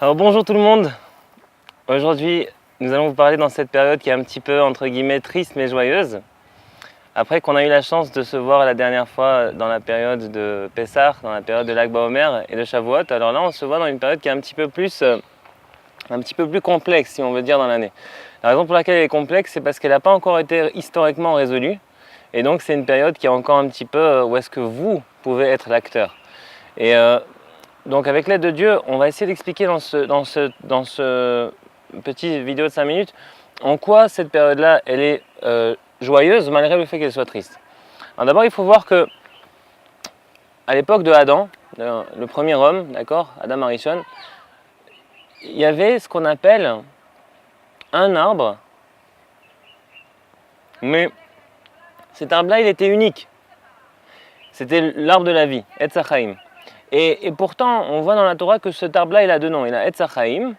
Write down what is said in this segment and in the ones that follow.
Alors bonjour tout le monde. Aujourd'hui, nous allons vous parler dans cette période qui est un petit peu entre guillemets triste mais joyeuse. Après qu'on a eu la chance de se voir la dernière fois dans la période de Pessah, dans la période de Lag BaOmer et de Shavuot, alors là on se voit dans une période qui est un petit peu plus complexe si on veut dire dans l'année. La raison pour laquelle elle est complexe, c'est parce qu'elle n'a pas encore été historiquement résolue. Et donc c'est une période qui est encore un petit peu où est-ce que vous pouvez être l'acteur. Et donc avec l'aide de Dieu, on va essayer d'expliquer dans ce petit vidéo de 5 minutes en quoi cette période-là, elle est joyeuse malgré le fait qu'elle soit triste. Alors d'abord, il faut voir que à l'époque de Adam, le premier homme, d'accord, Adam Arishon, il y avait ce qu'on appelle un arbre, mais cet arbre-là, il était unique. C'était l'arbre de la vie, Etz HaChaim. Et pourtant, on voit dans la Torah que cet arbre-là, il a deux noms. Il a Etz HaChaim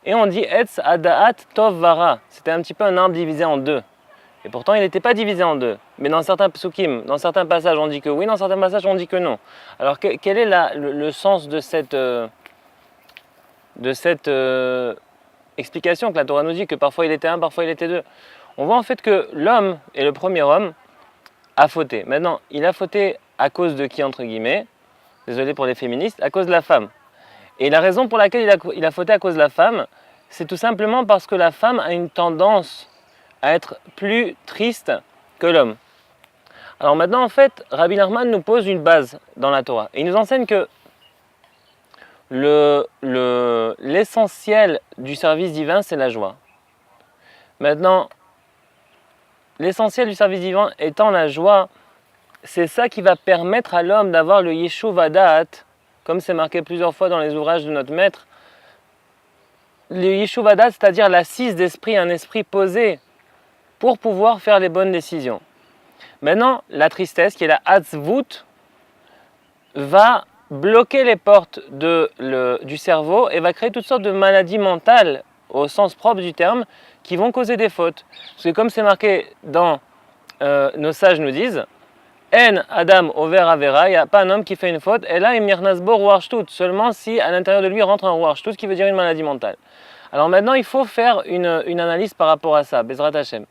et on dit Etz Adaat Tov Vara. C'était un petit peu un arbre divisé en deux. Et pourtant, il n'était pas divisé en deux. Mais dans certains psukim, dans certains passages, on dit que oui, dans certains passages, on dit que non. Alors, quel est le sens de cette explication que la Torah nous dit que parfois il était un, parfois il était deux? On voit en fait que l'homme, et le premier homme, a fauté. Maintenant, il a fauté à cause de qui, entre guillemets? Désolé pour les féministes, à cause de la femme. Et la raison pour laquelle il a fauté à cause de la femme, c'est tout simplement parce que la femme a une tendance à être plus triste que l'homme. Alors maintenant, en fait, Rabbi Nachman nous pose une base dans la Torah. Et il nous enseigne que l'essentiel du service divin, c'est la joie. Maintenant, l'essentiel du service divin étant la joie, c'est ça qui va permettre à l'homme d'avoir le Yeshuv Hadat, comme c'est marqué plusieurs fois dans les ouvrages de notre maître. Le Yeshuv Hadat, c'est-à-dire l'assise d'esprit, un esprit posé, pour pouvoir faire les bonnes décisions. Maintenant, la tristesse, qui est la Hatzvut, va bloquer les portes du cerveau et va créer toutes sortes de maladies mentales, au sens propre du terme, qui vont causer des fautes. Parce que comme c'est marqué dans nos sages nous disent, En Adam over Avera, il n'y a pas un homme qui fait une faute, et là il mirnasbo ruach-shtut, seulement si à l'intérieur de lui rentre un ruach-shtut, qui veut dire une maladie mentale. Alors maintenant il faut faire une analyse par rapport à ça, Bezrat Hashem.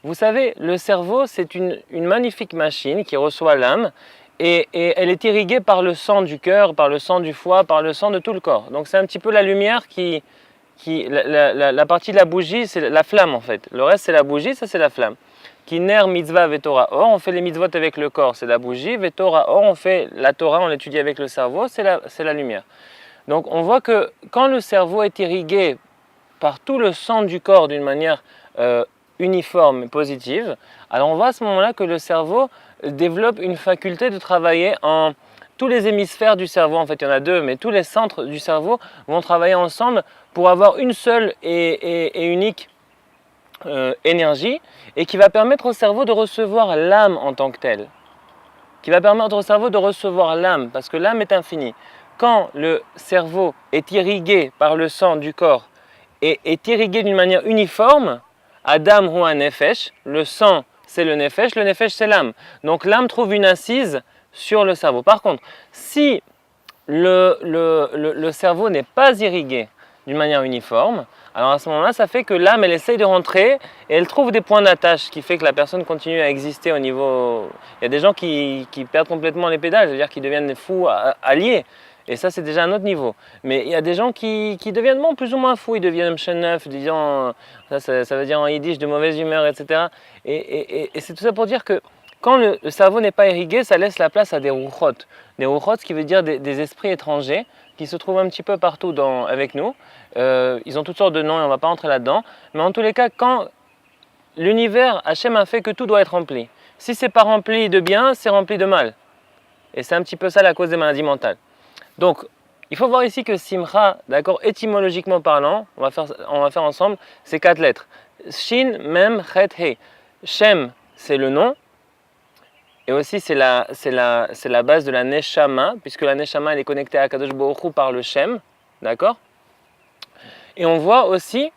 Vous savez, le cerveau c'est une magnifique machine qui reçoit l'âme, et elle est irriguée par le sang du cœur, par le sang du foie, par le sang de tout le corps. Donc c'est un petit peu la lumière la partie de la bougie, c'est la flamme en fait. Le reste c'est la bougie, ça c'est la flamme. Qui ner mitzvah vetora or, on fait les mitzvot avec le corps, c'est la bougie, vetora or, on fait la Torah, on l'étudie avec le cerveau, c'est la lumière. Donc on voit que quand le cerveau est irrigué par tout le sang du corps d'une manière uniforme et positive, alors on voit à ce moment-là que le cerveau développe une faculté de travailler en tous les hémisphères du cerveau, en fait il y en a deux, mais tous les centres du cerveau vont travailler ensemble pour avoir une seule et unique énergie, et qui va permettre au cerveau de recevoir l'âme en tant que telle. Qui va permettre au cerveau de recevoir l'âme, parce que l'âme est infinie. Quand le cerveau est irrigué par le sang du corps et est irrigué d'une manière uniforme, Adam ou un nefesh, le sang c'est le nefesh c'est l'âme. Donc l'âme trouve une assise sur le cerveau. Par contre, si le cerveau n'est pas irrigué d'une manière uniforme, alors à ce moment-là, ça fait que l'âme, elle essaye de rentrer et elle trouve des points d'attache, ce qui fait que la personne continue à exister au niveau... Il y a des gens qui perdent complètement les pédales, c'est-à-dire qu'ils deviennent des fous alliés. Et ça, c'est déjà un autre niveau. Mais il y a des gens qui deviennent plus ou moins fous, ils deviennent mcheneuf, disant, ça veut dire en yiddish, de mauvaise humeur, etc. Et c'est tout ça pour dire que quand le cerveau n'est pas irrigué, ça laisse la place à des rouchot. Des rouchot, ce qui veut dire des esprits étrangers qui se trouvent un petit peu partout avec nous. Ils ont toutes sortes de noms et on ne va pas rentrer là-dedans. Mais en tous les cas, quand l'univers, Hachem a fait que tout doit être rempli. Si ce n'est pas rempli de bien, c'est rempli de mal. Et c'est un petit peu ça la cause des maladies mentales. Donc, il faut voir ici que Simcha, d'accord, étymologiquement parlant, on va faire ensemble, c'est 4 lettres. Shin, Mem, Chet, He. Shem, c'est le nom. Et aussi, c'est la base de la Neshama, puisque la Neshama, elle est connectée à Kadosh Baruch Hu par le Shem. D'accord? Et on voit aussi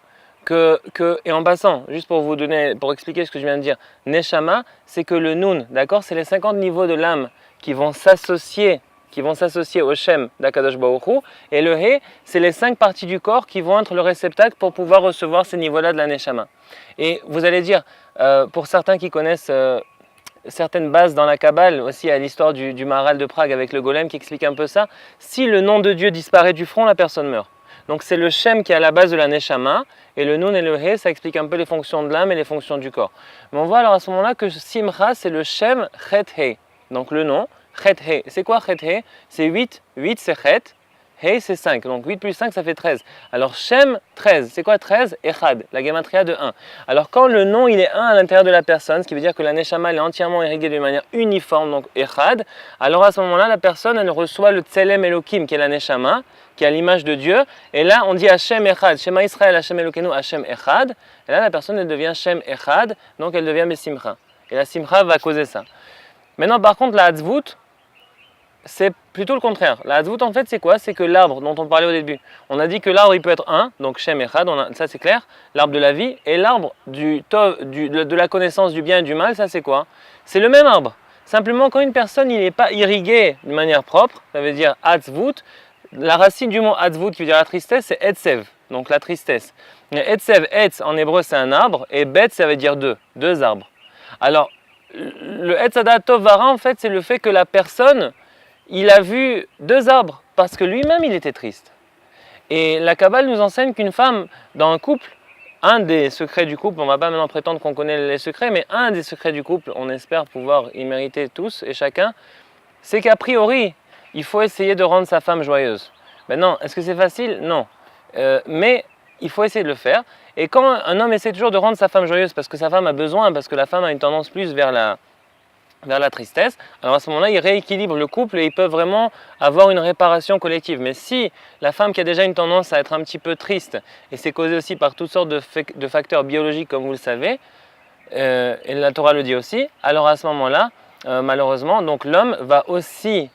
et en passant, juste pour expliquer ce que je viens de dire, Neshama, c'est que le Nun, d'accord, c'est les 50 niveaux de l'âme qui vont s'associer qui vont s'associer au Shem d'Akadosh Baruch Hu, et le He, c'est les 5 parties du corps qui vont être le réceptacle pour pouvoir recevoir ces niveaux-là de la Neshama. Et vous allez dire, pour certains qui connaissent certaines bases dans la Kabbale, aussi à l'histoire du Maharal de Prague avec le Golem qui explique un peu ça, si le nom de Dieu disparaît du front, la personne meurt. Donc c'est le Shem qui est à la base de la Neshama, et le Nun et le He, ça explique un peu les fonctions de l'âme et les fonctions du corps. Mais on voit alors à ce moment-là que Simcha, c'est le Shem Chet He. Donc le nom, Chet He. C'est quoi Chet He? C'est 8, 8 c'est Chet, He c'est 5. Donc 8 plus 5 ça fait 13. Alors Shem 13, c'est quoi 13? Echad, la gematria de 1. Alors quand le nom il est 1 à l'intérieur de la personne, ce qui veut dire que la Neshama elle est entièrement irriguée d'une manière uniforme, donc Echad, alors à ce moment-là la personne elle reçoit le Tselem Elohim qui est la Neshama, qui est à l'image de Dieu, et là on dit Hashem Echad, Shema Israël, Hashem Elokeinu, Hashem Echad, et là la personne elle devient Shem Echad, donc elle devient Besimcha. Et la Simcha va causer ça. Maintenant par contre la Hatzvut, c'est plutôt le contraire. La Hatzvut en fait c'est quoi? C'est que l'arbre dont on parlait au début, on a dit que l'arbre il peut être un, donc Shem Echad, ça c'est clair, l'arbre de la vie, et l'arbre de la connaissance du bien et du mal, ça c'est quoi? C'est le même arbre. Simplement quand une personne il n'est pas irriguée de manière propre, ça veut dire Hatzvut, la racine du mot Hatzvut qui veut dire la tristesse, c'est Etsev, donc la tristesse. Etsev, Etz en hébreu c'est un arbre, et Bet ça veut dire deux arbres. Alors, le Etzadat Tov Vara en fait c'est le fait que la personne, il a vu 2 arbres, parce que lui-même il était triste. Et la Kabbale nous enseigne qu'une femme dans un couple, un des secrets du couple, on ne va pas maintenant prétendre qu'on connaît les secrets, mais un des secrets du couple, on espère pouvoir y mériter tous et chacun, c'est qu'a priori, il faut essayer de rendre sa femme joyeuse. Maintenant, est-ce que c'est facile? Non. Mais il faut essayer de le faire. Et quand un homme essaie toujours de rendre sa femme joyeuse parce que sa femme a besoin, parce que la femme a une tendance plus vers la tristesse, alors à ce moment-là, il rééquilibre le couple et ils peuvent vraiment avoir une réparation collective. Mais si la femme qui a déjà une tendance à être un petit peu triste, et c'est causé aussi par toutes sortes de facteurs biologiques comme vous le savez, et la Torah le dit aussi, alors à ce moment-là, malheureusement, donc l'homme va aussi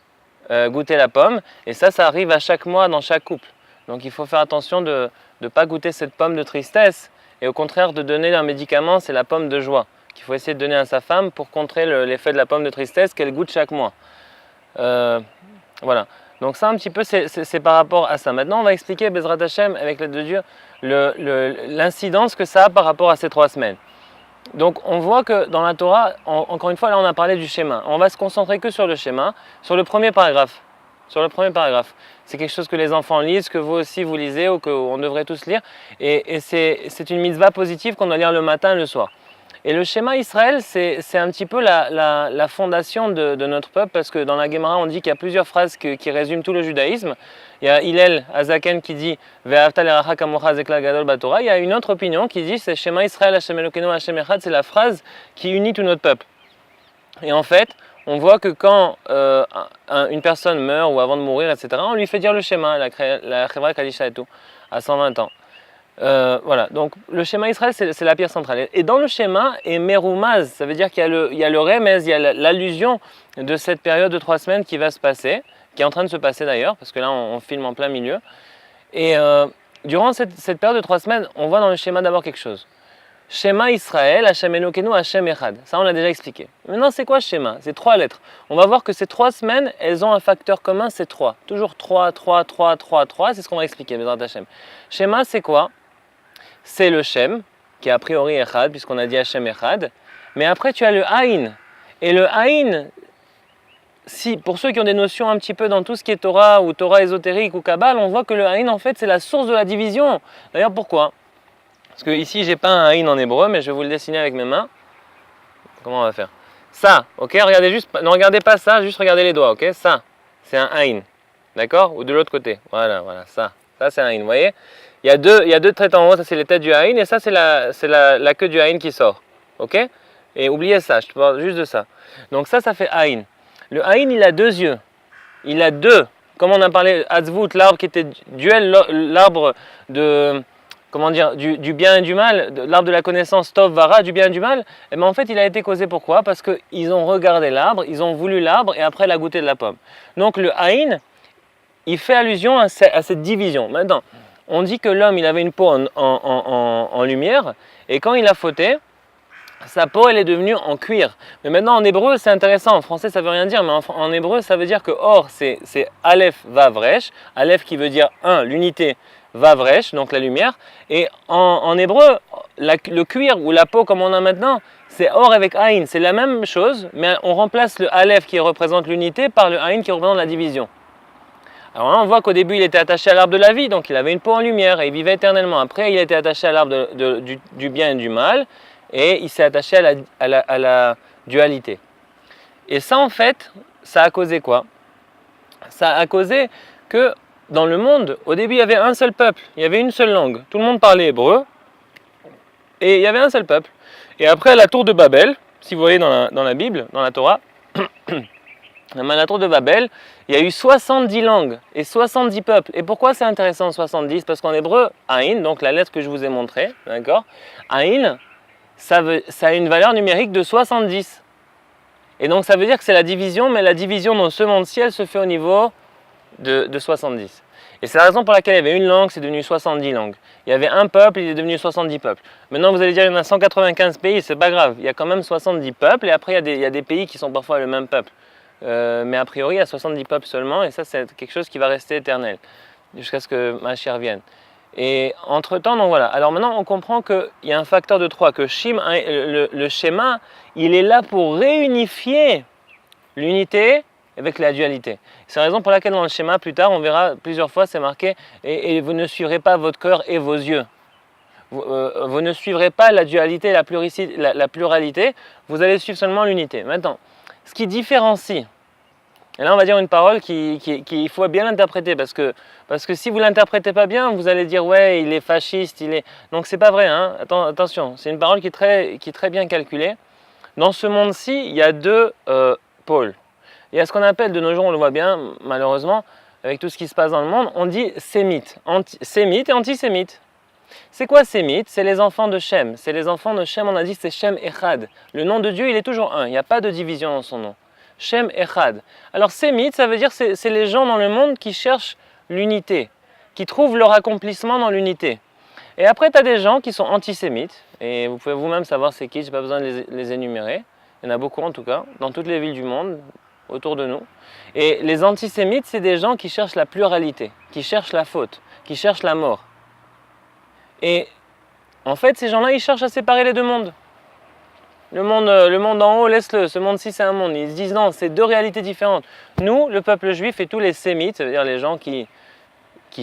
goûter la pomme, et ça arrive à chaque mois dans chaque couple. Donc il faut faire attention de ne pas goûter cette pomme de tristesse, et au contraire de donner un médicament, c'est la pomme de joie, qu'il faut essayer de donner à sa femme pour contrer l'effet de la pomme de tristesse qu'elle goûte chaque mois. Voilà, donc ça un petit peu c'est par rapport à ça. Maintenant on va expliquer, Bezrat Hashem, avec l'aide de Dieu, l'incidence que ça a par rapport à ces 3 semaines. Donc on voit que dans la Torah, encore une fois là on a parlé du schéma, on va se concentrer que sur le schéma, sur le premier paragraphe. C'est quelque chose que les enfants lisent, que vous aussi vous lisez ou qu'on devrait tous lire, et c'est une mitzvah positive qu'on doit lire le matin et le soir. Et le schéma Israël, c'est un petit peu la fondation de notre peuple, parce que dans la Gemara, on dit qu'il y a plusieurs phrases qui résument tout le judaïsme. Il y a Hillel Azaken qui dit Ve'ahavta l'eracha kamocha zeklal gadol batorah. Il y a une autre opinion qui dit c'est Shema Israël Hashem Elokeinu Hashem Echad, c'est la phrase qui unit tout notre peuple. Et en fait, on voit que quand une personne meurt ou avant de mourir, etc., on lui fait dire le schéma, la Chevra Kadisha et tout, à 120 ans. Voilà, donc le schéma Israël c'est la pierre centrale. Et dans le schéma est Meroumaz, ça veut dire qu'il y a le remez, il y a l'allusion de cette période de 3 semaines qui va se passer, qui est en train de se passer d'ailleurs, parce que là on filme en plein milieu. Et durant cette période de 3 semaines, on voit dans le schéma d'abord quelque chose. Schéma Israël, Hashem Elokeinu, Hashem Echad. Ça on l'a déjà expliqué. Maintenant c'est quoi ce schéma? C'est 3 lettres. On va voir que ces 3 semaines, elles ont un facteur commun, c'est 3. Toujours 3, 3, 3, 3, 3, c'est ce qu'on va expliquer, Bezrat Hashem. Schéma c'est quoi? C'est le Shem, qui est a priori Echad, puisqu'on a dit Hashem Echad. Mais après, tu as le Aïn. Et le Aïn, si, pour ceux qui ont des notions un petit peu dans tout ce qui est Torah, ou Torah ésotérique, ou Kabbale, on voit que le Aïn, en fait, c'est la source de la division. D'ailleurs, pourquoi? Parce que ici, j'ai pas un Aïn en hébreu, mais je vais vous le dessiner avec mes mains. Comment on va faire? Ça, ok? Regardez juste, ne regardez pas ça, juste regardez les doigts, ok? Ça, c'est un Aïn. D'accord? Ou de l'autre côté. Voilà, ça. Ça, c'est un Aïn, vous voyez? Il y a deux têtes en haut, ça c'est les têtes du Aïn, et ça c'est la queue du Aïn qui sort. Ok? Et oubliez ça, je te parle juste de ça. Donc ça fait Aïn. Le Aïn, il a 2 yeux. Il a 2. Comme on a parlé, Hatzvut, l'arbre qui était duel, l'arbre de, comment dire, du bien et du mal, l'arbre de la connaissance, Tov, Vara, du bien et du mal, et bien en fait il a été causé pourquoi? Parce qu'ils ont regardé l'arbre, ils ont voulu l'arbre, et après il a goûté de la pomme. Donc le Aïn, il fait allusion à cette division. Maintenant, on dit que l'homme, il avait une peau en lumière, et quand il a fauté, sa peau elle est devenue en cuir. Mais maintenant en hébreu c'est intéressant, en français ça veut rien dire, mais en hébreu ça veut dire que or c'est Aleph Vav Resh, Aleph qui veut dire 1, l'unité, Vav Resh, donc la lumière, et en hébreu le cuir ou la peau comme on a maintenant, c'est or avec Aïn, c'est la même chose, mais on remplace le Aleph qui représente l'unité par le Aïn qui représente la division. Alors là, on voit qu'au début, il était attaché à l'arbre de la vie, donc il avait une peau en lumière et il vivait éternellement. Après, il était attaché à l'arbre du bien et du mal et il s'est attaché à la dualité. Et ça, en fait, ça a causé quoi? Ça a causé que dans le monde, au début, il y avait un seul peuple, il y avait une seule langue. Tout le monde parlait hébreu et il y avait un seul peuple. Et après, à la tour de Babel, si vous voyez dans la Bible, dans la Torah, à la tour de Babel, il y a eu 70 langues et 70 peuples. Et pourquoi c'est intéressant 70? Parce qu'en hébreu, Aïn, donc la lettre que je vous ai montrée, d'accord, Aïn, ça a une valeur numérique de 70. Et donc ça veut dire que c'est la division, mais la division dans ce monde-ci, elle se fait au niveau de 70. Et c'est la raison pour laquelle il y avait une langue, c'est devenu 70 langues. Il y avait un peuple, il est devenu 70 peuples. Maintenant vous allez dire il y en a 195 pays, c'est pas grave. Il y a quand même 70 peuples et après il y a des pays qui sont parfois le même peuple. Mais a priori, il y a 70 peuples seulement, et ça, c'est quelque chose qui va rester éternel, jusqu'à ce que Mashiach vienne. Et entre-temps, donc voilà. Alors maintenant, on comprend qu'il y a un facteur de 3, que le schéma, il est là pour réunifier l'unité avec la dualité. C'est la raison pour laquelle dans le schéma, plus tard, on verra plusieurs fois, c'est marqué « et vous ne suivrez pas votre cœur et vos yeux ». Vous ne suivrez pas la dualité, la pluralité, vous allez suivre seulement l'unité. Maintenant, ce qui différencie, et là on va dire une parole qu'il faut bien l'interpréter parce que si vous ne l'interprétez pas bien, vous allez dire ouais il est fasciste, donc c'est pas vrai, hein. Attention, c'est une parole qui est très bien calculée. Dans ce monde-ci, il y a deux pôles. Il y a ce qu'on appelle de nos jours, on le voit bien malheureusement, avec tout ce qui se passe dans le monde, on dit sémite, sémite et antisémite. C'est quoi sémite? C'est les enfants de Shem. C'est les enfants de Shem, on a dit c'est Shem Echad. Le nom de Dieu, il est toujours un, il n'y a pas de division dans son nom. Shem Echad. Alors sémite, ça veut dire c'est les gens dans le monde qui cherchent l'unité, qui trouvent leur accomplissement dans l'unité. Et après, tu as des gens qui sont antisémites, et vous pouvez vous-même savoir c'est qui, je n'ai pas besoin de les énumérer. Il y en a beaucoup en tout cas, dans toutes les villes du monde, autour de nous. Et les antisémites, c'est des gens qui cherchent la pluralité, qui cherchent la faute, qui cherchent la mort. Et en fait, ces gens-là, ils cherchent à séparer les deux mondes. Le monde en haut, laisse-le. Ce monde-ci, c'est un monde. Ils se disent non, c'est deux réalités différentes. Nous, le peuple juif et tous les sémites, c'est-à-dire les gens qui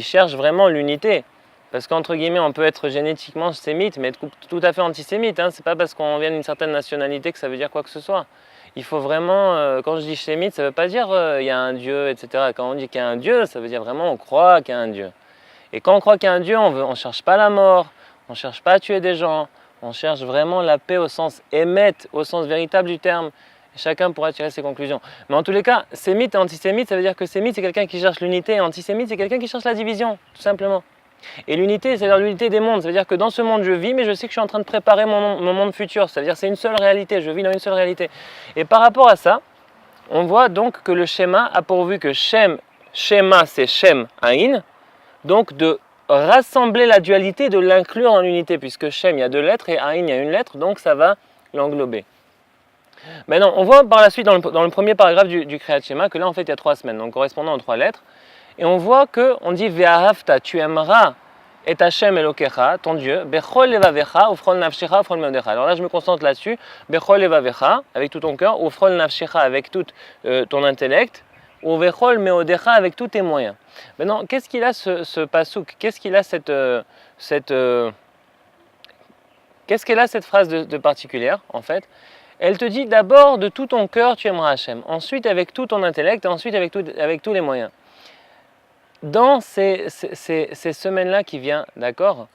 cherchent vraiment l'unité. Parce qu'entre guillemets, on peut être génétiquement sémite, mais être tout à fait antisémite. Hein. C'est pas parce qu'on vient d'une certaine nationalité que ça veut dire quoi que ce soit. Il faut vraiment, quand je dis sémite, ça ne veut pas dire il y a un Dieu, etc. Quand on dit qu'il y a un Dieu, ça veut dire vraiment on croit qu'il y a un Dieu. Et quand on croit qu'il y a un Dieu, on ne cherche pas la mort, on ne cherche pas à tuer des gens, on cherche vraiment la paix au sens émette, au sens véritable du terme. Et chacun pourra tirer ses conclusions. Mais en tous les cas, sémite et antisémite, ça veut dire que sémite, c'est quelqu'un qui cherche l'unité, et antisémite, c'est quelqu'un qui cherche la division, tout simplement. Et l'unité, c'est-à-dire l'unité des mondes. Ça veut dire que dans ce monde, je vis, mais je sais que je suis en train de préparer mon monde futur. C'est-à-dire c'est une seule réalité, je vis dans une seule réalité. Et par rapport à ça, on voit donc que le schéma a pourvu que Shema, c'est Shem, Aïn, donc de rassembler la dualité, de l'inclure dans l'unité, puisque Shem, il y a deux lettres, et Aïn, il y a une lettre, donc ça va l'englober. Maintenant, on voit par la suite, dans le premier paragraphe du Kriyat Shema, que là, en fait, il y a 3 semaines, donc correspondant aux 3 lettres, et on voit qu'on dit Ve'ahavta, tu aimeras et Hashem Elokecha, ton Dieu, Bechol levavecha, ufrol nafshecha, ufrol meodecha. Alors là, je me concentre là-dessus, Bechol levavecha, avec tout ton cœur, ufrol nafshecha, avec tout ton intellect, ou Bechol meodecha, avec tous tes moyens. Maintenant, qu'est-ce qu'il a ce pasouk? Qu'est-ce qu'il a qu'est-ce qu'elle a cette phrase de particulière, en fait? Elle te dit d'abord de tout ton cœur, tu aimeras Hashem. Ensuite, avec tout ton intellect, et ensuite avec tous les moyens. Dans ces semaines-là qui viennent, d'accord,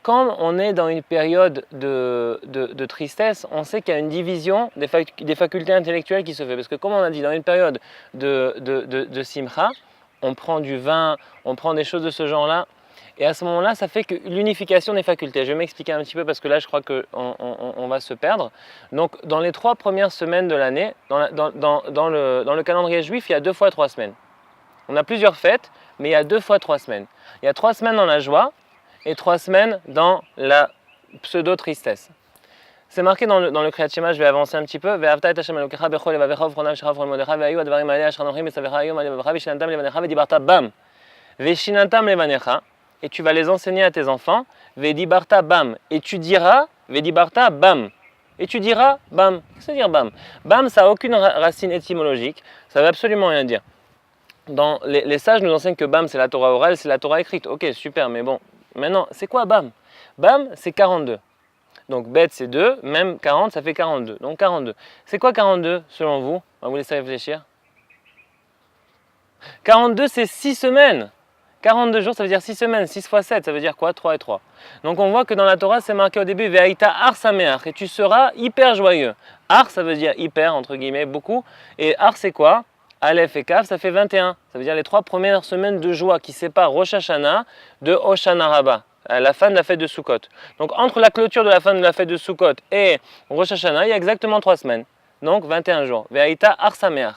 quand on est dans une période de tristesse, on sait qu'il y a une division des facultés intellectuelles qui se fait. Parce que comme on a dit, dans une période de simcha, on prend du vin, on prend des choses de ce genre-là, et à ce moment-là, ça fait que l'unification des facultés. Je vais m'expliquer un petit peu parce que là, je crois qu'on va se perdre. Donc, dans les 3 premières semaines de l'année, dans le calendrier juif, il y a 2 fois 3 semaines. On a plusieurs fêtes, mais il y a 2 fois 3 semaines. Il y a 3 semaines dans la joie et 3 semaines dans la pseudo-tristesse. C'est marqué dans le Kriyat Shema, je vais avancer un petit peu. Ve'avta et Hashem Elokecha bechol levavecha ufronav shecha ufron ve'ayu advarim alei asher anochi mitzavecha hayom alevavecha veshinantam levanecha ve'dibarta bam. Veshinantam levanecha, et tu vas les enseigner à tes enfants. Ve'dibarta bam, et tu diras, ve'dibarta bam. Et tu diras bam. Qu'est-ce que ça veut dire bam? Bam, ça n'a aucune racine étymologique, ça ne veut absolument rien dire. Dans les sages nous enseignent que bam, c'est la Torah orale, c'est la Torah écrite. Ok, super, mais bon, maintenant, c'est quoi bam? Bam, c'est 42. Donc bête c'est 2, même 40 ça fait 42. Donc 42. C'est quoi 42 selon vous? On va vous laisser réfléchir. 42 c'est 6 semaines. 42 jours ça veut dire 6 semaines. 6 fois 7 ça veut dire quoi? 3 et 3. Donc on voit que dans la Torah c'est marqué au début Ve'aïta ar sameach, et tu seras hyper joyeux. Ar ça veut dire hyper entre guillemets beaucoup. Et ar c'est quoi? Aleph et Kaf, ça fait 21. Ça veut dire les 3 premières semaines de joie qui séparent Rosh Hashanah de Hoshana Rabbah, à la fin de la fête de Sukkot. Donc entre la clôture de la fin de la fête de Sukkot et Rosh Hashanah, il y a exactement 3 semaines. Donc 21 jours. Ve'aïta ar sameach.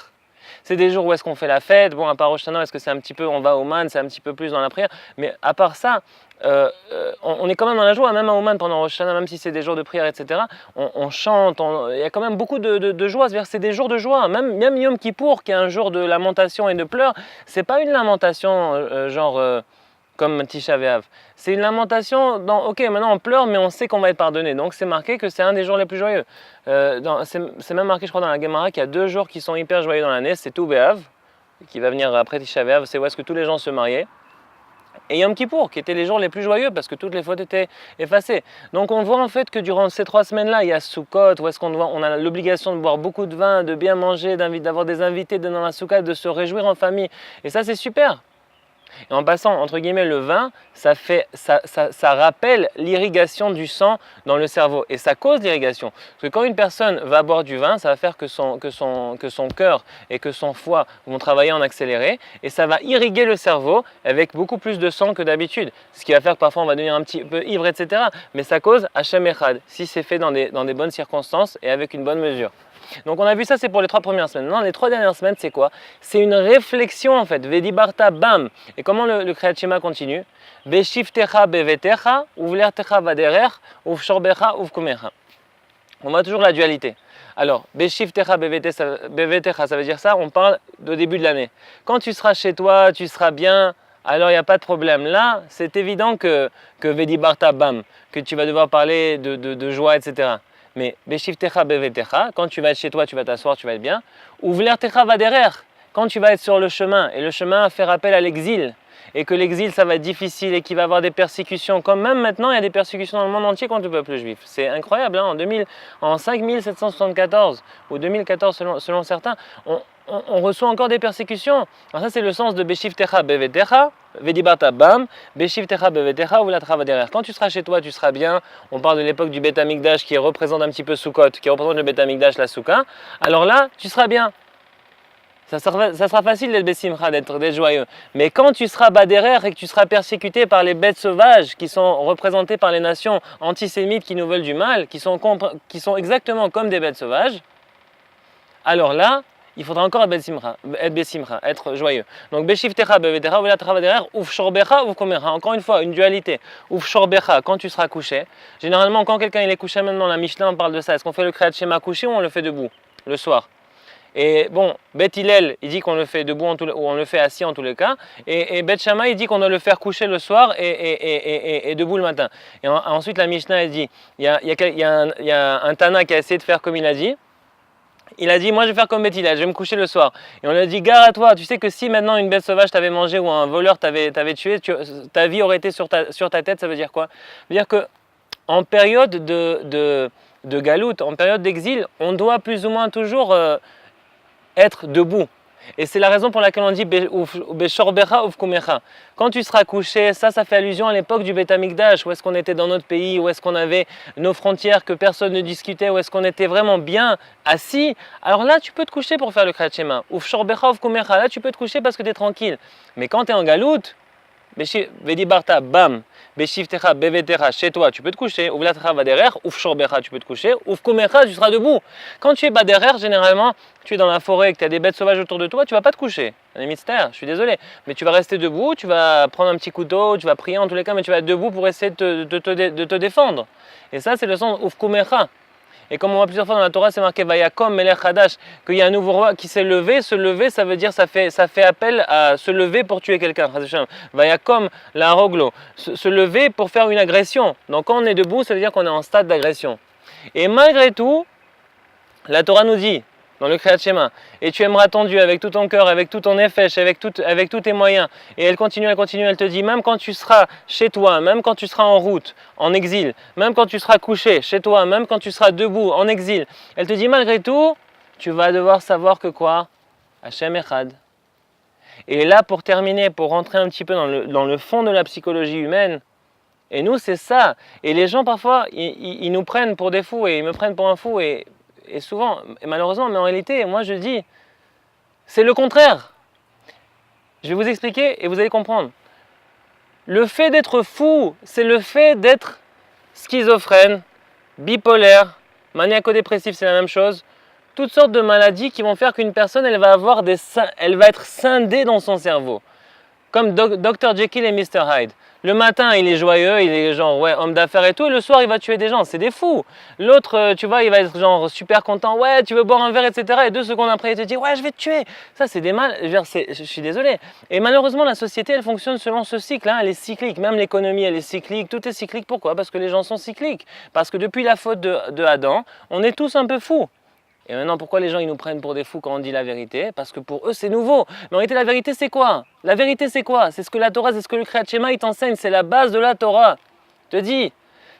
C'est des jours où est-ce qu'on fait la fête. Bon, à part Rosh Hashanah, est-ce que c'est un petit peu, on va au man, c'est un petit peu plus dans la prière. Mais à part ça, on est quand même dans la joie, même à Oman pendant Rosh Hashanah, même si c'est des jours de prière, etc. On chante, il y a quand même beaucoup de joie. C'est des jours de joie. Même Yom Kippour, qui est un jour de lamentation et de pleurs, c'est pas une lamentation comme Tisha B'Av. C'est une lamentation dans, ok, maintenant on pleure, mais on sait qu'on va être pardonné. Donc c'est marqué que c'est un des jours les plus joyeux. C'est même marqué, je crois, dans la Gemara, qu'il y a 2 jours qui sont hyper joyeux dans l'année. C'est Tou B'Av, qui va venir après Tisha B'Av, c'est où est-ce que tous les gens se mariaient. Et Yom Kippour, qui étaient les jours les plus joyeux parce que toutes les fautes étaient effacées. Donc on voit en fait que durant ces 3 semaines-là, il y a Sukkot, où est-ce on a l'obligation de boire beaucoup de vin, de bien manger, d'avoir des invités dans la Sukkot, de se réjouir en famille. Et ça c'est super. Et en passant, entre guillemets, le vin, ça rappelle l'irrigation du sang dans le cerveau. Et ça cause l'irrigation. Parce que quand une personne va boire du vin, ça va faire que son cœur et que son foie vont travailler en accéléré. Et ça va irriguer le cerveau avec beaucoup plus de sang que d'habitude. Ce qui va faire que parfois on va devenir un petit peu ivre, etc. Mais ça cause Hashem Echad, si c'est fait dans des bonnes circonstances et avec une bonne mesure. Donc on a vu ça, c'est pour les 3 premières semaines. Maintenant, les 3 dernières semaines, c'est quoi? C'est une réflexion en fait. Vedibarta bam. Et comment le Kriyat Shema continue? Beshiftecha bevetecha, uvlertecha vaderer, uvshorbecha uvkumecha. On voit toujours la dualité. Alors, Beshiftecha bevetecha, ça veut dire ça, on parle au début de l'année. Quand tu seras chez toi, tu seras bien, alors il n'y a pas de problème. Là, c'est évident que Vedibarta bam, que tu vas devoir parler de joie, etc. Mais Beshiftecha bevetecha, quand tu vas être chez toi, tu vas t'asseoir, tu vas être bien. Ou vlertecha vaderer, quand tu vas être sur le chemin, et le chemin fait appel à l'exil, et que l'exil ça va être difficile et qu'il va y avoir des persécutions, comme même maintenant il y a des persécutions dans le monde entier contre le peuple juif. C'est incroyable, hein, en 5774 ou 2014 selon certains, on reçoit encore des persécutions. Alors ça c'est le sens de Beshiftecha bevetecha, Vedibata bam, Beshiftecha bevetecha ou la travaderer. Quand tu seras chez toi, tu seras bien. On parle de l'époque du Beth Amikdash qui représente un petit peu Sukkot, qui représente le Beth Amikdash, la Souka. Alors là, tu seras bien. Ça sera facile d'être Bessimcha, d'être joyeux. Mais quand tu seras Baderer et que tu seras persécuté par les bêtes sauvages qui sont représentées par les nations antisémites qui nous veulent du mal, qui sont exactement comme des bêtes sauvages, alors là, il faudra encore être Bessimcha, être joyeux. Donc Beshiftecha bevetecha ou la travaderer, ouf shorbecha ou komecha. Encore une fois, une dualité. Ouf shorbecha, quand tu seras couché. Généralement, quand quelqu'un il est couché, maintenant la Mishnah on parle de ça. Est-ce qu'on fait le Kriyat Shema couché ou on le fait debout, le soir? Et bon, Beth Hillel, il dit qu'on le fait debout ou on le fait assis en tous les cas. Et Beth Shammai, il dit qu'on doit le faire coucher le soir et debout le matin. Et ensuite, la Mishnah, elle dit, il y a un Tana qui a essayé de faire comme il a dit. Il a dit, moi je vais faire comme Beth Hillel, je vais me coucher le soir. Et on lui a dit, gare à toi, tu sais que si maintenant une bête sauvage t'avait mangé ou un voleur t'avait tué, ta vie aurait été sur ta tête, ça veut dire quoi? Ça veut dire que en période de galoute, en période d'exil, on doit plus ou moins toujours être debout. Et c'est la raison pour laquelle on dit Beshorbecha uvkumecha. Quand tu seras couché, ça fait allusion à l'époque du Beth Amikdash, où est-ce qu'on était dans notre pays, où est-ce qu'on avait nos frontières, que personne ne discutait, où est-ce qu'on était vraiment bien assis. Alors là, tu peux te coucher pour faire le Kriyat Shema. Uvshorbecha uvkumecha, là tu peux te coucher parce que tu es tranquille. Mais quand tu es en galoute, Vedibarta bam, Beshiftecha bevetecha, chez toi tu peux te coucher, Uvlatecha vaderer, Uvshorbecha tu peux te coucher, Uvkumecha tu seras debout. Quand tu es baderer, généralement tu es dans la forêt et que tu as des bêtes sauvages autour de toi, tu vas pas te coucher. Un mystère, je suis désolé, mais tu vas rester debout, tu vas prendre un petit couteau, tu vas prier en tous les cas, mais tu vas être debout pour essayer de te défendre. Et ça c'est le sens Uvkumecha. Et comme on voit plusieurs fois dans la Torah, c'est marqué Vayakom Melech Hadash, qu'il y a un nouveau roi qui s'est levé. Se lever, ça veut dire, ça fait appel à se lever pour tuer quelqu'un. Vayakom la roglo, se lever pour faire une agression. Donc quand on est debout, ça veut dire qu'on est en stade d'agression. Et malgré tout, la Torah nous dit, dans le Kriyat Shema, et tu aimeras ton Dieu avec tout ton cœur, avec tout ton nefesh, avec tous tes moyens. Et elle continue, elle te dit, même quand tu seras chez toi, même quand tu seras en route, en exil, même quand tu seras couché chez toi, même quand tu seras debout, en exil, elle te dit, malgré tout, tu vas devoir savoir que quoi? Hashem Echad. Et là, pour terminer, pour rentrer un petit peu dans le fond de la psychologie humaine, et nous, c'est ça. Et les gens, parfois, ils nous prennent pour des fous, et ils me prennent pour un fou, et souvent, et malheureusement, mais en réalité, moi je dis, c'est le contraire. Je vais vous expliquer et vous allez comprendre. Le fait d'être fou, c'est le fait d'être schizophrène, bipolaire, maniaco-dépressif, c'est la même chose. Toutes sortes de maladies qui vont faire qu'une personne, elle va être scindée dans son cerveau. Comme Dr Jekyll et Mr Hyde. Le matin, il est joyeux, il est genre ouais, homme d'affaires et tout, et le soir, il va tuer des gens, c'est des fous. L'autre, tu vois, il va être genre super content, ouais, tu veux boire un verre, etc. Et 2 secondes après, il te dit, ouais, je vais te tuer. Ça, c'est des mal. Je suis désolé. Et malheureusement, la société, elle fonctionne selon ce cycle, hein, elle est cyclique. Même l'économie, elle est cyclique, tout est cyclique. Pourquoi? Parce que les gens sont cycliques. Parce que depuis la faute de Adam, on est tous un peu fous. Et maintenant, pourquoi les gens ils nous prennent pour des fous quand on dit la vérité? Parce que pour eux, c'est nouveau. Mais en réalité, la vérité, c'est quoi? La vérité, c'est quoi? C'est ce que la Torah, c'est ce que le Kriyat Shema, il t'enseigne. C'est la base de la Torah. Il te dit,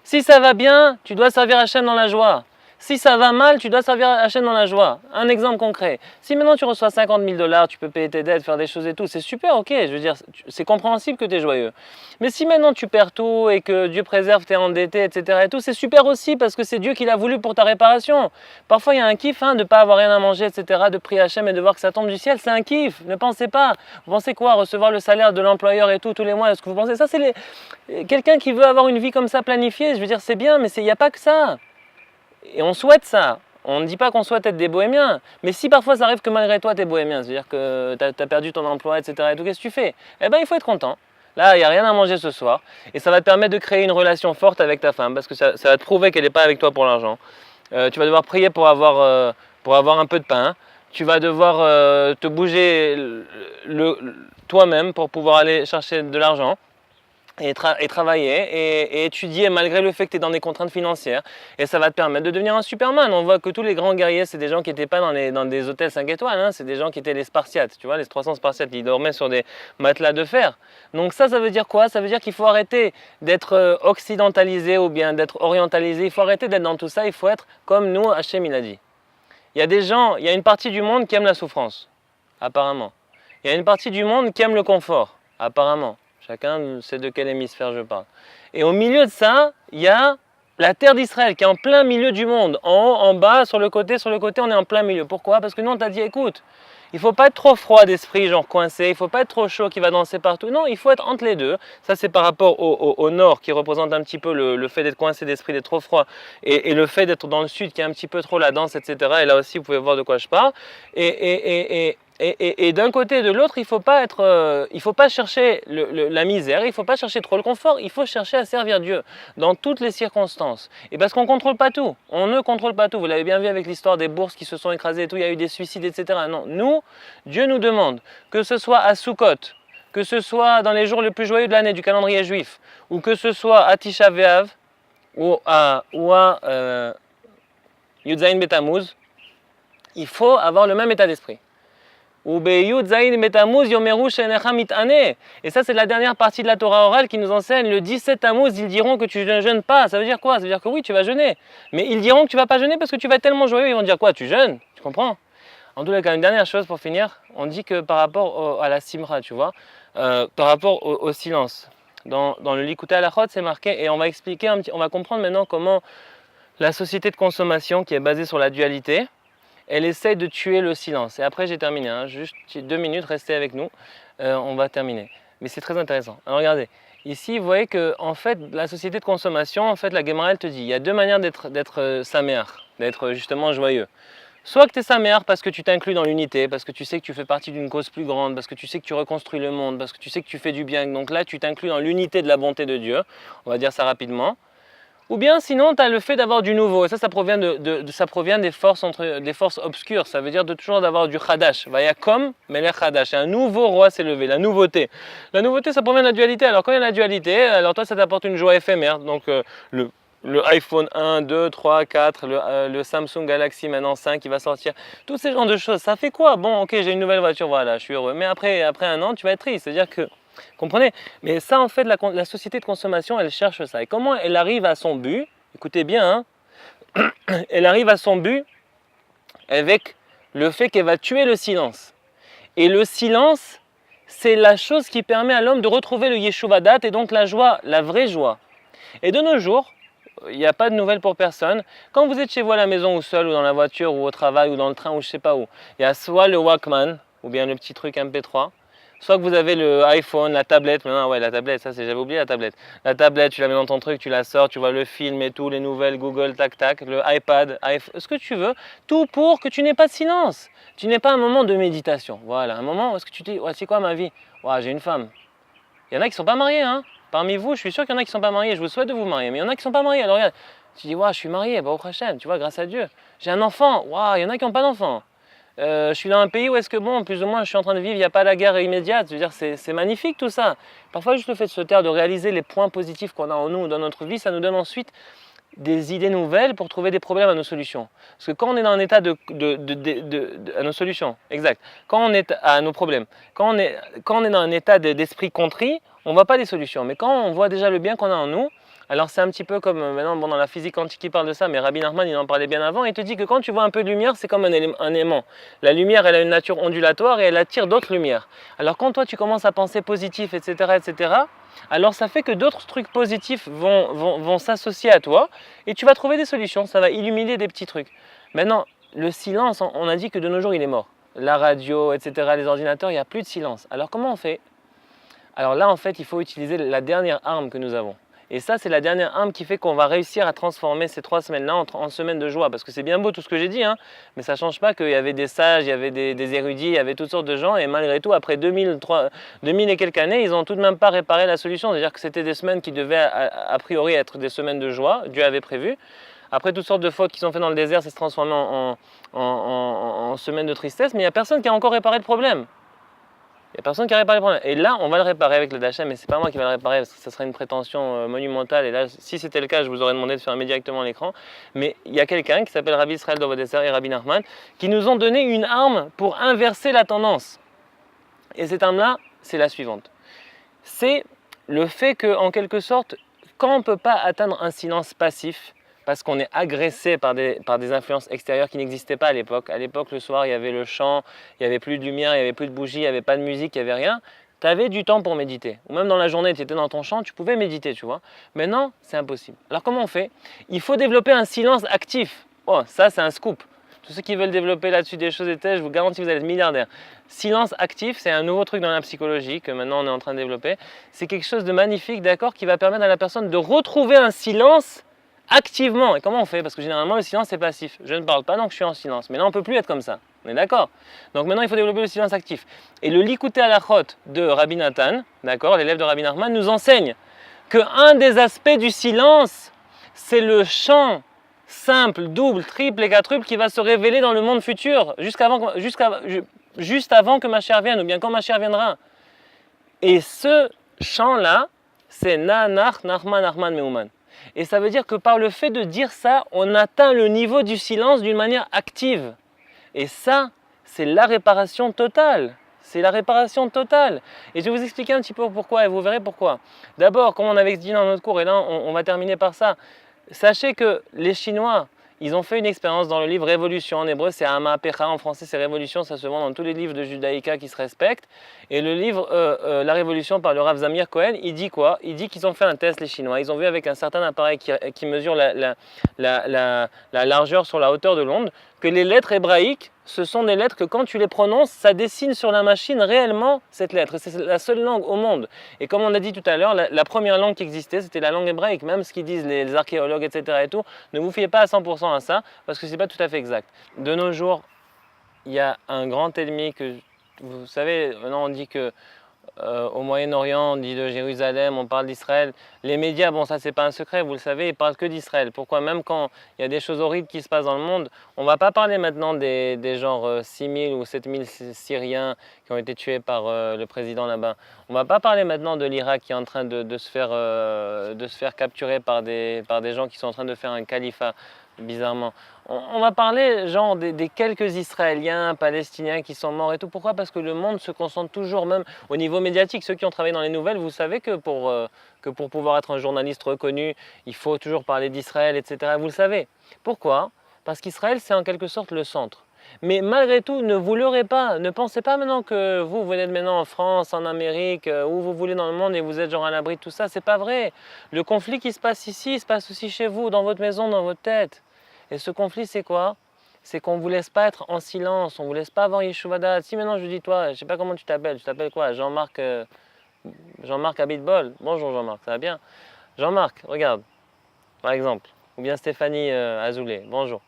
si ça va bien, tu dois servir Hachem dans la joie. Si ça va mal, tu dois servir Hachem dans la joie. Un exemple concret. Si maintenant tu reçois 50 000 $, tu peux payer tes dettes, faire des choses et tout, c'est super, ok. Je veux dire, c'est compréhensible que tu es joyeux. Mais si maintenant tu perds tout et que Dieu préserve, tu es endetté, etc. et tout, c'est super aussi parce que c'est Dieu qui l'a voulu pour ta réparation. Parfois, il y a un kiff de ne pas avoir rien à manger, etc., de prier Hachem et de voir que ça tombe du ciel. C'est un kiff. Ne pensez pas. Vous pensez quoi? Recevoir le salaire de l'employeur et tout, tous les mois. Est-ce que vous pensez ça? C'est quelqu'un qui veut avoir une vie comme ça planifiée. Je veux dire, c'est bien, mais il n'y a pas que ça. Et on souhaite ça. On ne dit pas qu'on souhaite être des bohémiens. Mais si parfois ça arrive que malgré toi tu es bohémien, c'est-à-dire que tu as perdu ton emploi, etc. et tout, qu'est-ce que tu fais? Eh bien, il faut être content. Là, il n'y a rien à manger ce soir. Et ça va te permettre de créer une relation forte avec ta femme parce que ça va te prouver qu'elle n'est pas avec toi pour l'argent. Tu vas devoir prier pour avoir un peu de pain. Tu vas devoir te bouger toi-même pour pouvoir aller chercher de l'argent. Et travailler et étudier malgré le fait que tu es dans des contraintes financières. Et ça va te permettre de devenir un Superman. On voit que tous les grands guerriers, c'est des gens qui n'étaient pas dans des hôtels 5 étoiles. Hein. C'est des gens qui étaient les Spartiates. Tu vois, les 300 Spartiates, ils dormaient sur des matelas de fer. Donc ça veut dire quoi? Ça veut dire qu'il faut arrêter d'être occidentalisé ou bien d'être orientalisé. Il faut arrêter d'être dans tout ça. Il faut être comme nous, Hachem, il a dit. Il y a des gens, il y a une partie du monde qui aime la souffrance, apparemment. Il y a une partie du monde qui aime le confort, apparemment. Chacun sait de quel hémisphère je parle. Et au milieu de ça, il y a la terre d'Israël qui est en plein milieu du monde. En haut, en bas, sur le côté, on est en plein milieu. Pourquoi? Parce que nous, on t'a dit, écoute, il ne faut pas être trop froid d'esprit, genre coincé, il ne faut pas être trop chaud qui va danser partout. Non, il faut être entre les deux. Ça, c'est par rapport au nord qui représente un petit peu le fait d'être coincé d'esprit, d'être trop froid. Et le fait d'être dans le sud qui est un petit peu trop la danse, etc. Et là aussi, vous pouvez voir de quoi je parle. Et d'un côté et de l'autre, il ne faut pas chercher la misère, il ne faut pas chercher trop le confort, il faut chercher à servir Dieu dans toutes les circonstances. Et parce qu'on ne contrôle pas tout, on ne contrôle pas tout. Vous l'avez bien vu avec l'histoire des bourses qui se sont écrasées et tout, il y a eu des suicides, etc. Non, nous, Dieu nous demande, que ce soit à Sukkot, que ce soit dans les jours les plus joyeux de l'année du calendrier juif, ou que ce soit à Tisha B'Av, ou à Yud Zayin Betamuz, il faut avoir le même état d'esprit. Et ça, c'est la dernière partie de la Torah orale qui nous enseigne. Le 17 Tammuz, ils diront que tu ne jeûnes pas. Ça veut dire quoi? Ça veut dire que oui, tu vas jeûner. Mais ils diront que tu ne vas pas jeûner parce que tu vas être tellement joyeux. Ils vont dire quoi? Tu jeûnes? Tu comprends? En tout cas, une dernière chose pour finir. On dit que par rapport à la simra, tu vois, par rapport au silence. Dans le Likutei Halachot, c'est marqué, et on va expliquer, on va comprendre maintenant comment la société de consommation qui est basée sur la dualité, elle essaie de tuer le silence. Et après, j'ai terminé. Hein. Juste 2 minutes, restez avec nous. On va terminer. Mais c'est très intéressant. Alors regardez, ici, vous voyez que en fait, la société de consommation, en fait, la Gemara, elle te dit, il y a 2 manières d'être saméar, d'être justement joyeux. Soit que tu es saméar parce que tu t'inclus dans l'unité, parce que tu sais que tu fais partie d'une cause plus grande, parce que tu sais que tu reconstruis le monde, parce que tu sais que tu fais du bien. Donc là, tu t'inclus dans l'unité de la bonté de Dieu. On va dire ça rapidement. Ou bien sinon, tu as le fait d'avoir du nouveau. Et ça provient, ça provient des forces, des forces obscures. Ça veut dire toujours d'avoir du Khadash. Vayakom, Melech Khadash. Et un nouveau roi s'est levé, la nouveauté. La nouveauté, ça provient de la dualité. Alors quand il y a la dualité, alors toi, ça t'apporte une joie éphémère. Donc le iPhone 1, 2, 3, 4, le Samsung Galaxy maintenant 5 qui va sortir. Tous ces genres de choses. Ça fait quoi? Bon, ok, j'ai une nouvelle voiture, voilà, je suis heureux. Mais après un an, tu vas être triste. C'est-à-dire que comprenez? Mais ça, en fait, la société de consommation, elle cherche ça. Et comment elle arrive à son but? Écoutez bien, hein, elle arrive à son but avec le fait qu'elle va tuer le silence. Et le silence, c'est la chose qui permet à l'homme de retrouver le Yeshuvadat et donc la joie, la vraie joie. Et de nos jours, il n'y a pas de nouvelles pour personne. Quand vous êtes chez vous à la maison ou seul ou dans la voiture ou au travail ou dans le train ou je ne sais pas où, il y a soit le Walkman ou bien le petit truc MP3, soit que vous avez le iPhone, la tablette. Maintenant, ouais, la tablette, ça c'est, j'avais oublié la tablette. La tablette, tu la mets dans ton truc, tu la sors, tu vois le film et tout, les nouvelles, Google, tac tac, le iPad, ce que tu veux, tout pour que tu n'aies pas de silence. Tu n'aies pas un moment de méditation. Voilà, un moment où est-ce que tu te dis, ouais, c'est quoi ma vie? Ouais, j'ai une femme. Il y en a qui ne sont pas mariés, hein. Parmi vous, je suis sûr qu'il y en a qui ne sont pas mariés. Je vous souhaite de vous marier, mais il y en a qui ne sont pas mariés. Alors regarde, tu dis, ouais, je suis marié, bah au prochain, tu vois, grâce à Dieu. J'ai un enfant, ouais, il y en a qui n'ont pas d'enfant. Je suis dans un pays où est-ce que, bon, plus ou moins, je suis en train de vivre, il n'y a pas la guerre immédiate. Je veux dire, c'est magnifique tout ça. Parfois, juste le fait de se taire, de réaliser les points positifs qu'on a en nous, dans notre vie, ça nous donne ensuite des idées nouvelles pour trouver des problèmes à nos solutions. Parce que quand on est dans un état à nos solutions, exact. Quand on est à nos problèmes, quand on est dans un état d'esprit contrit, on ne voit pas des solutions. Mais quand on voit déjà le bien qu'on a en nous, alors c'est un petit peu comme maintenant, bon, dans la physique quantique, il parle de ça, mais Rabbi Nachman, il en parlait bien avant. Il te dit que quand tu vois un peu de lumière, c'est comme un aimant. La lumière, elle a une nature ondulatoire et elle attire d'autres lumières. Alors quand toi, tu commences à penser positif, etc., alors ça fait que d'autres trucs positifs vont s'associer à toi et tu vas trouver des solutions. Ça va illuminer des petits trucs. Maintenant, le silence, on a dit que de nos jours, il est mort. La radio, etc., les ordinateurs, il n'y a plus de silence. Alors comment on fait? Alors là, en fait, il faut utiliser la dernière arme que nous avons. Et ça, c'est la dernière arme qui fait qu'on va réussir à transformer ces 3 semaines-là en semaines de joie. Parce que c'est bien beau tout ce que j'ai dit, hein, mais ça ne change pas qu'il y avait des sages, il y avait des érudits, il y avait toutes sortes de gens. Et malgré tout, après 2000 et quelques années, ils n'ont tout de même pas réparé la solution. C'est-à-dire que c'était des semaines qui devaient a priori être des semaines de joie, Dieu avait prévu. Après toutes sortes de fautes qui sont faites dans le désert, ça se transforme en semaines de tristesse. Mais il n'y a personne qui a encore réparé le problème. Il n'y a personne qui a réparé le problème. Et là, on va le réparer avec le Dachem, mais ce n'est pas moi qui va le réparer parce que ça serait une prétention monumentale. Et là, si c'était le cas, je vous aurais demandé de fermer directement l'écran. Mais il y a quelqu'un qui s'appelle Rabbi Israël Dovadesser et Rabbi Nachman qui nous ont donné une arme pour inverser la tendance. Et cette arme-là, c'est la suivante. C'est le fait qu'en quelque sorte, quand on ne peut pas atteindre un silence passif, parce qu'on est agressé par des influences extérieures qui n'existaient pas à l'époque. À l'époque, le soir, il y avait le chant, il n'y avait plus de lumière, il n'y avait plus de bougies, il n'y avait pas de musique, il n'y avait rien. Tu avais du temps pour méditer. Ou même dans la journée, tu étais dans ton champ, tu pouvais méditer, tu vois. Maintenant, c'est impossible. Alors comment on fait? Il faut développer un silence actif. Oh, ça, c'est un scoop. Tous ceux qui veulent développer là-dessus des choses et telles, je vous garantis que vous allez être milliardaire. Silence actif, c'est un nouveau truc dans la psychologie que maintenant on est en train de développer. C'est quelque chose de magnifique, d'accord, qui va permettre à la personne de retrouver un silence activement. Et comment on fait? Parce que généralement le silence est passif. Je ne parle pas donc je suis en silence. Mais là on ne peut plus être comme ça. On est d'accord? Donc maintenant il faut développer le silence actif. Et le Likutei Halachot de Rabbi Nathan, d'accord, l'élève de Rabbi Nachman, nous enseigne qu'un des aspects du silence, c'est le chant simple, double, triple et quadruple qui va se révéler dans le monde futur, juste avant que ma chère vienne, ou bien quand ma chère viendra. Et ce chant-là, c'est Na'anach, Nachman, Nachman, Meuman. Et ça veut dire que par le fait de dire ça, on atteint le niveau du silence d'une manière active. Et ça, c'est la réparation totale. C'est la réparation totale. Et je vais vous expliquer un petit peu pourquoi, et vous verrez pourquoi. D'abord, comme on avait dit dans notre cours, et là on va terminer par ça, sachez que les Chinois, ils ont fait une expérience dans le livre Révolution, en hébreu c'est Hama Pecha, en français c'est Révolution, ça se vend dans tous les livres de Judaïka qui se respectent. Et le livre La Révolution par le Rav Zamir Cohen, il dit quoi? Il dit qu'ils ont fait un test les Chinois, ils ont vu avec un certain appareil qui mesure la largeur sur la hauteur de l'onde, que les lettres hébraïques, ce sont des lettres que quand tu les prononces, ça dessine sur la machine réellement cette lettre. C'est la seule langue au monde. Et comme on a dit tout à l'heure, la première langue qui existait, c'était la langue hébraïque. Même ce qu'ils disent les archéologues, etc. et tout, ne vous fiez pas à 100% à ça, parce que ce n'est pas tout à fait exact. De nos jours, il y a un grand ennemi que, vous savez, maintenant on dit que au Moyen-Orient, on dit de Jérusalem, on parle d'Israël. Les médias, bon ça c'est pas un secret, vous le savez, ils parlent que d'Israël. Pourquoi? Même quand il y a des choses horribles qui se passent dans le monde, on va pas parler maintenant des genre 6000 ou 7000 Syriens qui ont été tués par le président là-bas. On va pas parler maintenant de l'Irak qui est en train de se faire capturer par des gens qui sont en train de faire un califat, bizarrement. On va parler genre des quelques Israéliens, Palestiniens qui sont morts et tout. Pourquoi? Parce que le monde se concentre toujours, même au niveau médiatique. Ceux qui ont travaillé dans les nouvelles, vous savez que pour pouvoir être un journaliste reconnu, il faut toujours parler d'Israël, etc. Vous le savez. Pourquoi? Parce qu'Israël, c'est en quelque sorte le centre. Mais malgré tout, ne vous leurrez pas. Ne pensez pas maintenant que vous êtes maintenant en France, en Amérique, où vous voulez dans le monde et vous êtes genre à l'abri de tout ça. C'est pas vrai. Le conflit qui se passe ici, il se passe aussi chez vous, dans votre maison, dans votre tête. Et ce conflit, c'est quoi? C'est qu'on ne vous laisse pas être en silence, on ne vous laisse pas avoir Yeshua Da'at. Si maintenant je dis, toi, je ne sais pas comment tu t'appelles quoi? Jean-Marc Abitbol. Bonjour Jean-Marc, ça va bien? Jean-Marc, regarde, par exemple. Ou bien Stéphanie Azoulay, bonjour.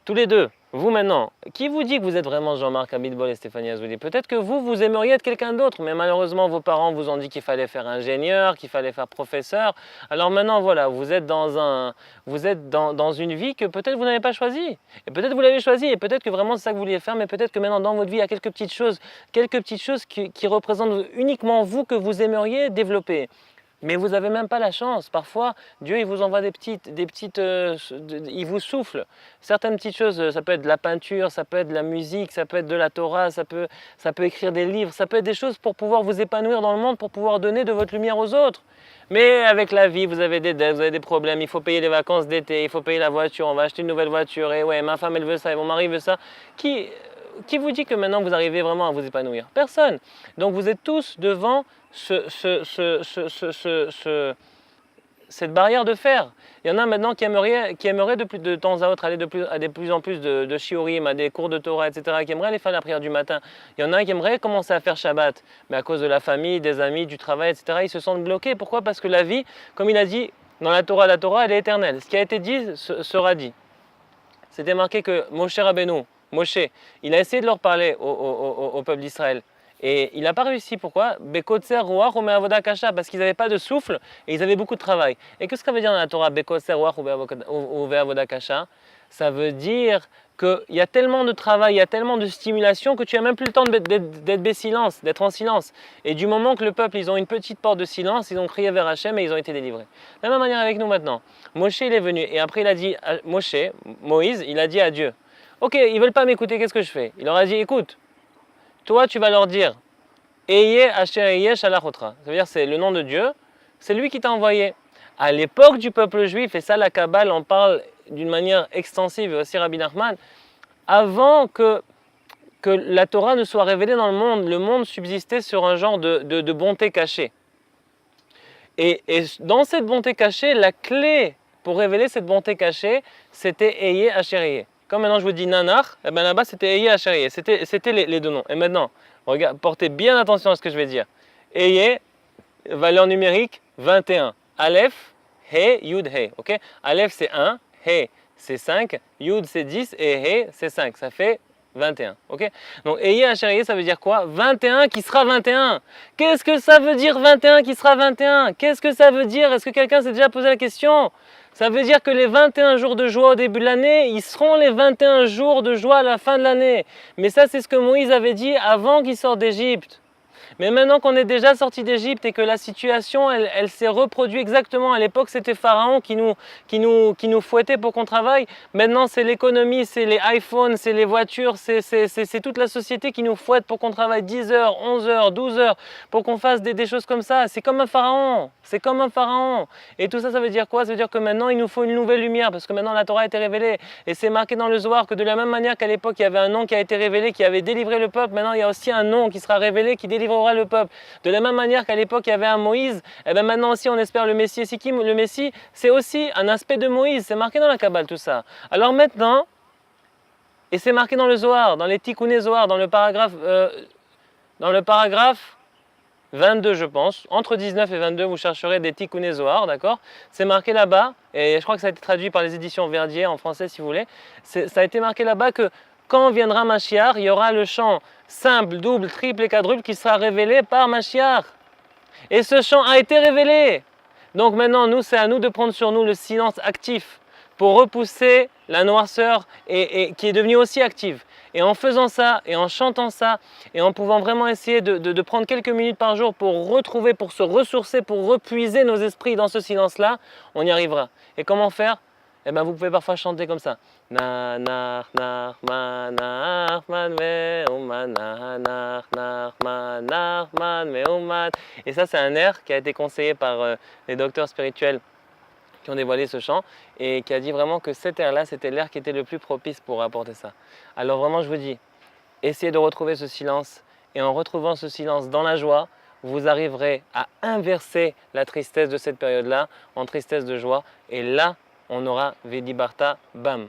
Tous les deux, vous maintenant, qui vous dit que vous êtes vraiment Jean-Marc Abitbol et Stéphanie Azoulay? Peut-être que vous aimeriez être quelqu'un d'autre, mais malheureusement vos parents vous ont dit qu'il fallait faire ingénieur, qu'il fallait faire professeur. Alors maintenant voilà, vous êtes dans une vie que peut-être vous n'avez pas choisie. Et peut-être vous l'avez choisie, et peut-être que vraiment c'est ça que vous vouliez faire, mais peut-être que maintenant dans votre vie il y a quelques petites choses qui représentent uniquement vous que vous aimeriez développer. Mais vous n'avez même pas la chance. Parfois, Dieu il vous envoie il vous souffle certaines petites choses. Ça peut être de la peinture, ça peut être de la musique, ça peut être de la Torah, ça peut écrire des livres, ça peut être des choses pour pouvoir vous épanouir dans le monde, pour pouvoir donner de votre lumière aux autres. Mais avec la vie, vous avez des dettes, vous avez des problèmes, il faut payer les vacances d'été, il faut payer la voiture, on va acheter une nouvelle voiture, et ouais, ma femme elle veut ça, et mon mari veut ça. Qui vous dit que maintenant vous arrivez vraiment à vous épanouir? Personne. Donc vous êtes tous devant cette barrière de fer. Il y en a maintenant qui aimeraient de temps à autre aller de plus en plus de shiurim, à des cours de Torah, etc., qui aimeraient aller faire la prière du matin. Il y en a qui aimeraient commencer à faire Shabbat, mais à cause de la famille, des amis, du travail, etc., ils se sentent bloqués. Pourquoi? Parce que la vie, comme il a dit dans la Torah, elle est éternelle. Ce qui a été dit sera dit. C'était marqué que Moshe Rabbeinu, il a essayé de leur parler au peuple d'Israël. Et il n'a pas réussi. Pourquoi? Bekotser roach ou avoda kasha, parce qu'ils n'avaient pas de souffle et ils avaient beaucoup de travail. Et qu'est-ce que ça veut dire dans la Torah, Bekotser roach ou avoda kasha? Ça veut dire qu'il y a tellement de travail, il y a tellement de stimulation que tu n'as même plus le temps d'être en silence. Et du moment que le peuple, ils ont une petite porte de silence, ils ont crié vers Hachem et ils ont été délivrés. De la même manière avec nous maintenant. Moshe, il est venu et après il a dit, Moïse, il a dit à Dieu, ok, ils ne veulent pas m'écouter, qu'est-ce que je fais? Il leur a dit, écoute, toi tu vas leur dire, Eye Asher Eye Shalachotra. Ça veut dire c'est le nom de Dieu, c'est lui qui t'a envoyé. À l'époque du peuple juif, et ça la Kabbale en parle d'une manière extensive, et aussi Rabbi Nachman, avant que la Torah ne soit révélée dans le monde subsistait sur un genre de bonté cachée. Et dans cette bonté cachée, la clé pour révéler cette bonté cachée, c'était Eye Asher Eye. Comme maintenant je vous dis Nanach, et bien là-bas c'était Eye Asher Eye, c'était les deux noms. Et maintenant, regarde, portez bien attention à ce que je vais dire. Eye, valeur numérique 21. Aleph, He, Yud, He. Okay? Aleph c'est 1, He c'est 5, Yud c'est 10 et He c'est 5. Ça fait 21. Okay? Donc Eye Asher Eye, ça veut dire quoi? 21 qui sera 21. Qu'est-ce que ça veut dire 21 qui sera 21? Qu'est-ce que ça veut dire? Est-ce que quelqu'un s'est déjà posé la question? Ça veut dire que les 21 jours de joie au début de l'année, ils seront les 21 jours de joie à la fin de l'année. Mais ça, c'est ce que Moïse avait dit avant qu'il sorte d'Égypte. Mais maintenant qu'on est déjà sorti d'Égypte et que la situation, elle s'est reproduite exactement. À l'époque, c'était Pharaon qui nous fouettait pour qu'on travaille. Maintenant, c'est l'économie, c'est les iPhones, c'est les voitures, c'est toute la société qui nous fouette pour qu'on travaille 10 heures, 11 heures, 12 heures, pour qu'on fasse des choses comme ça. C'est comme un Pharaon. C'est comme un Pharaon. Et tout ça, ça veut dire quoi? Ça veut dire que maintenant, il nous faut une nouvelle lumière parce que maintenant, la Torah a été révélée. Et c'est marqué dans le Zohar que de la même manière qu'à l'époque, il y avait un nom qui a été révélé, qui avait délivré le peuple, maintenant, il y a aussi un nom qui sera révélé, qui délivrera le peuple. De la même manière qu'à l'époque il y avait un Moïse, et bien maintenant aussi on espère le Messie. C'est qui le Messie? C'est aussi un aspect de Moïse, c'est marqué dans la Kabbale tout ça. Alors maintenant, et c'est marqué dans le Zohar, dans les Tikkuné Zohar, dans le paragraphe 22 je pense, entre 19 et 22 vous chercherez des Tikkuné Zohar, d'accord? C'est marqué là-bas, et je crois que ça a été traduit par les éditions Verdier en français si vous voulez, ça a été marqué là-bas que quand viendra Mashiach, il y aura le chant simple, double, triple et quadruple qui sera révélé par Mashiach. Et ce chant a été révélé. Donc maintenant, nous, c'est à nous de prendre sur nous le silence actif pour repousser la noirceur et qui est devenue aussi active. Et en faisant ça, et en chantant ça, et en pouvant vraiment essayer de prendre quelques minutes par jour pour retrouver, pour se ressourcer, pour repuiser nos esprits dans ce silence-là, on y arrivera. Et comment faire? Eh bien, vous pouvez parfois chanter comme ça. Na nach nachman nachman ve'uman nach nachman nachman ve'uman. Et ça, c'est un air qui a été conseillé par les docteurs spirituels qui ont dévoilé ce chant et qui a dit vraiment que cet air-là, c'était l'air qui était le plus propice pour apporter ça. Alors vraiment, je vous dis, essayez de retrouver ce silence et en retrouvant ce silence dans la joie, vous arriverez à inverser la tristesse de cette période-là en tristesse de joie et là, on aura Vedi Barta, bam.